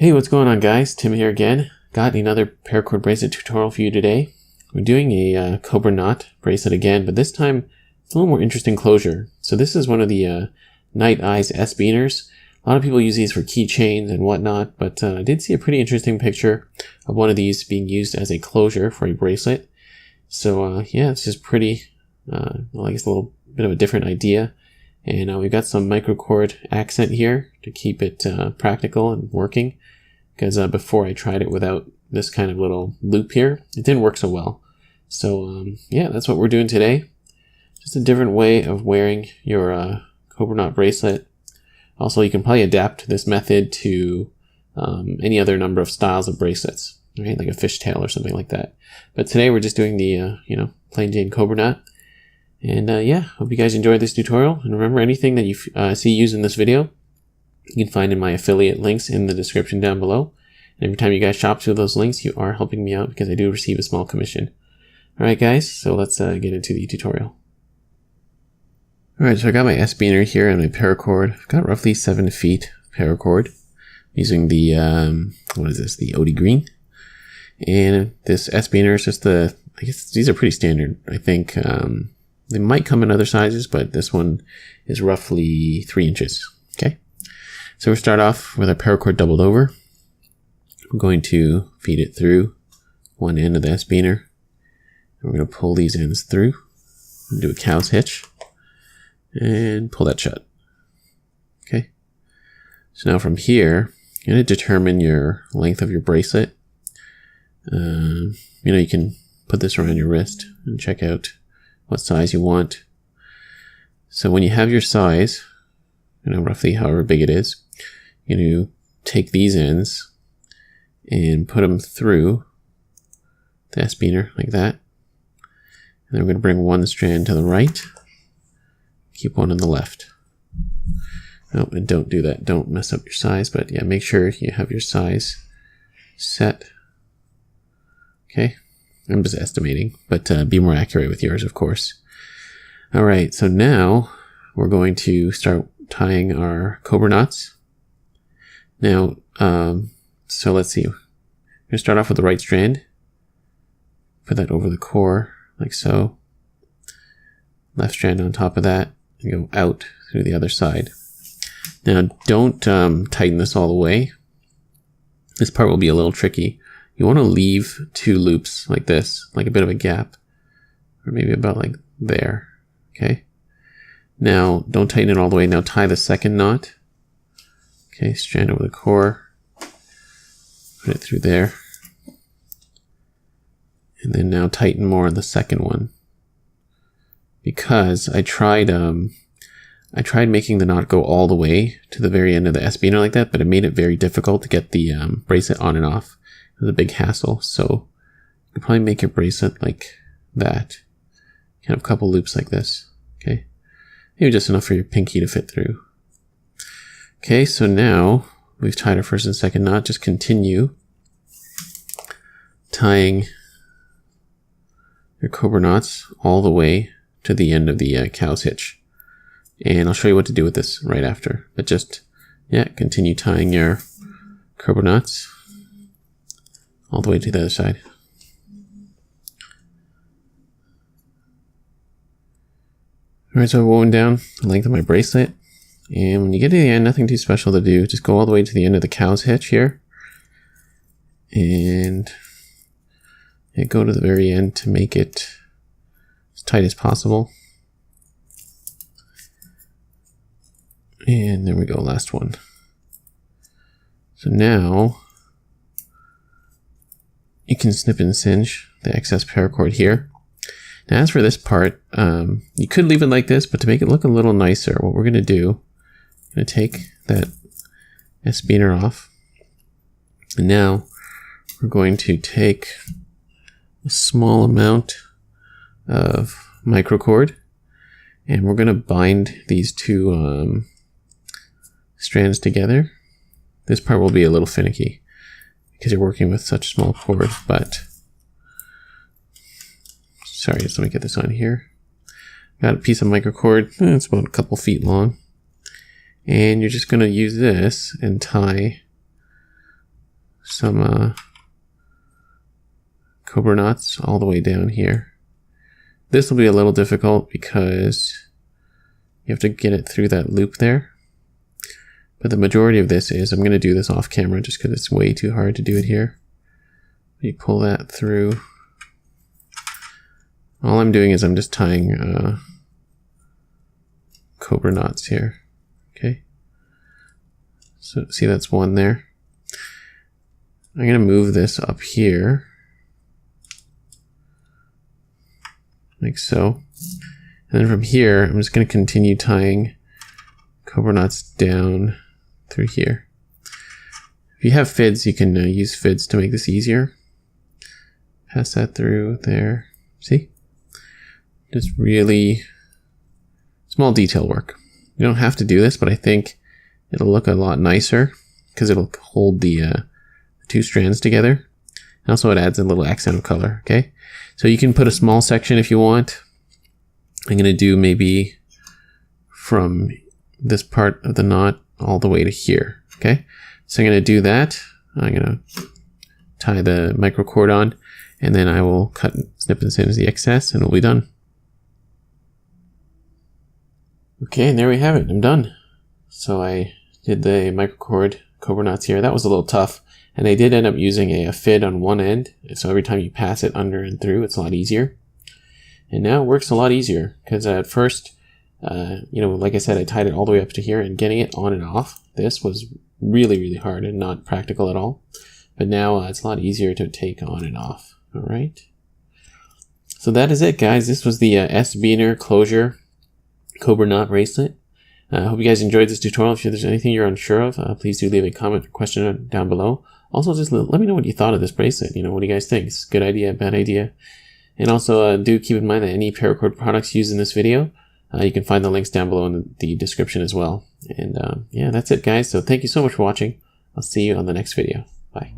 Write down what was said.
Hey, what's going on, guys? Tim here again. Got another paracord bracelet tutorial for you today. We're doing a Cobra knot bracelet again, but this time it's a little more interesting closure. So this is one of the Night Eyes S-Beaners. A lot of people use these for keychains and whatnot, but I did see a pretty interesting picture of one of these being used as a closure for a bracelet. So yeah, it's just pretty, well, I guess a little bit of a different idea. And we've got some microcord accent here to keep it practical and working. Because before I tried it without this kind of little loop here, it didn't work so well. So yeah, that's what we're doing today. Just a different way of wearing your Cobra knot bracelet. Also, you can probably adapt this method to any other number of styles of bracelets, right? Like a fishtail or something like that. But today we're just doing the plain Jane Cobra knot. And yeah, hope you guys enjoyed this tutorial. And remember, anything that you see used in this video, you can find in my affiliate links in the description down below. And every time you guys shop through those links, you are helping me out because I do receive a small commission. Alright guys, so let's get into the tutorial. Alright, so I got my S-Beaner here and my paracord. I've got roughly 7 feet paracord using the, what is this, the OD Green. And this S-Beaner is just I guess these are pretty standard. I think they might come in other sizes, but this one is roughly 3 inches. Okay. So we'll start off with our paracord doubled over. I'm going to feed it through one end of the S-Beaner. We're going to pull these ends through and do a cow's hitch and pull that shut. Okay. So now from here, you're going to determine your length of your bracelet. You can put this around your wrist and check out what size you want. So when you have your size, roughly however big it is, you're going to take these ends and put them through the S-Beaner like that. And then we're going to bring one strand to the right, keep one on the left. Oh, and don't do that. Don't mess up your size, but yeah, make sure you have your size set. Okay, I'm just estimating, but be more accurate with yours, of course. All right, so now we're going to start tying our Cobra knots. Now, so let's see. We're going to start off with the right strand. Put that over the core, like so. Left strand on top of that, and go out through the other side. Now, don't tighten this all the way. This part will be a little tricky. You want to leave 2 loops like this, like a bit of a gap, or maybe about like there. Okay. Now, don't tighten it all the way. Now tie the second knot. Okay, strand over the core. Put it through there. And then now tighten more on the second one. Because I tried making the knot go all the way to the very end of the S-Beaner like that, but it made it very difficult to get the bracelet on and off. It was a big hassle. So you can probably make your bracelet like that. Kind of a couple loops like this. Okay. Maybe just enough for your pinky to fit through. Okay, so now we've tied our first and second knot. Just continue tying your Cobra knots all the way to the end of the cow's hitch. And I'll show you what to do with this right after. But just, yeah, continue tying your Cobra knots all the way to the other side. Alright, so I've woven down the length of my bracelet. And when you get to the end, nothing too special to do. Just go all the way to the end of the cow's hitch here. And go to the very end to make it as tight as possible. And there we go, last one. So now you can snip and cinch the excess paracord here. Now as for this part, you could leave it like this, but to make it look a little nicer, what we're going to do, I'm going to take that S-Beaner off. And now we're going to take a small amount of microcord, and we're going to bind these 2 strands together. This part will be a little finicky because you're working with such small cord, but sorry, just let me get this on here. Got a piece of microcord, it's about a couple feet long. And you're just going to use this and tie some Cobra knots all the way down here. This will be a little difficult because you have to get it through that loop there. But the majority of this is, I'm going to do this off camera just because it's way too hard to do it here. You pull that through. All I'm doing is I'm just tying Cobra knots here. Okay. So see, that's one there. I'm going to move this up here. Like so. And then from here, I'm just going to continue tying Cobra knots down through here. If you have fids, you can use fids to make this easier. Pass that through there. See? Just really small detail work. You don't have to do this, but I think it'll look a lot nicer because it'll hold the two strands together. And also it adds a little accent of color, okay? So you can put a small section if you want. I'm going to do maybe from this part of the knot all the way to here, okay? So I'm going to do that. I'm going to tie the micro cord on, and then I will cut and snip and singe the excess, and it'll be done. Okay, and there we have it. I'm done. So I did the micro cord Cobra knots here. That was a little tough, and I did end up using a fid on one end, so every time you pass it under and through, it's a lot easier. And now it works a lot easier, because at first, like I said, I tied it all the way up to here, and getting it on and off, this was really, really hard and not practical at all. But now it's a lot easier to take on and off. All right. So that is it, guys. This was the S-Beaner Closure Cobra Knot Bracelet. I hope you guys enjoyed this tutorial. If there's anything you're unsure of, please do leave a comment or question down below. Also, just let me know what you thought of this bracelet. What do you guys think? Is it a good idea, bad idea? And also, do keep in mind that any Paracord products used in this video, you can find the links down below in the description as well. And yeah, that's it, guys. So thank you so much for watching. I'll see you on the next video. Bye.